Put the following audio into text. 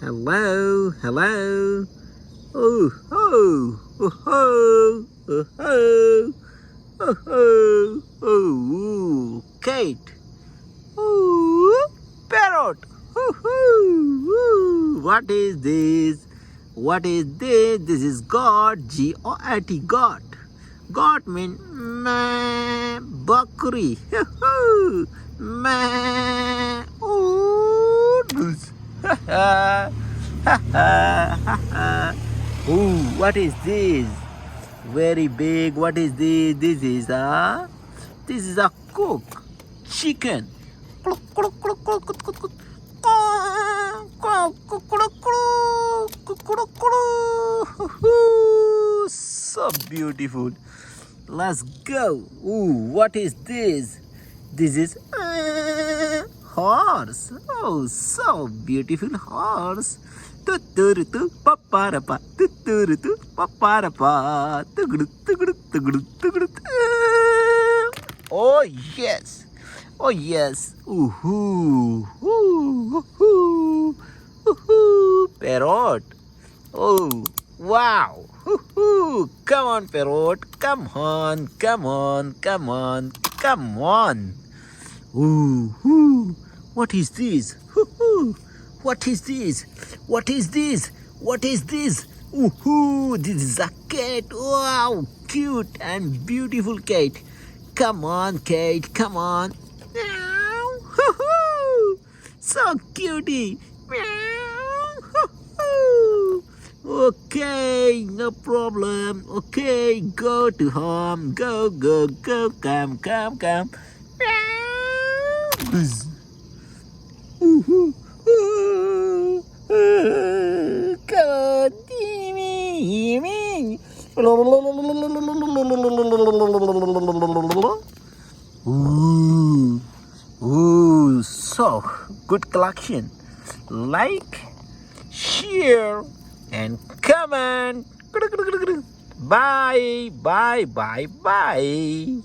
Hello, hello. Oh, oh, oh, oh, oh, oh, oh, oh, oh, Kate. Oh, parrot. Oh, oh, oh. What is this? What is this? This is God, G-O-A-T, God. God means meh, bakri. Meh, oodles. Oh, what is this? Very big. What is this? This is a cook chicken. So beautiful. Let's go. Ooh, what is this? This is horse. Oh, so beautiful horse. Tuturutu paparapa, tuturutu paparapa, tugudu tugudu tugudu tugudu. Oh yes, oh yes. Ooh, ooh, ooh, ooh, parrot. Oh, wow. Woohoo! Come on, parrot. Come on, come on, come on, come on. Ooh, ooh. What is this? Woohoo! What is this? What is this? What is this? Ooh, this is a cat. Wow, cute and beautiful cat. Come on, Kate. Come on. Meow. Hoo-hoo. So cutie. Meow. Hoo-hoo. Okay, no problem. Okay, go to home. Go, go, go. Come, come, come. Meow. Buzz. Ooh-hoo. Ooh. Ooh. Come on, Timmy. Ooh, ooh, so good collection. Like, share, and comment. Bye, bye, bye, bye.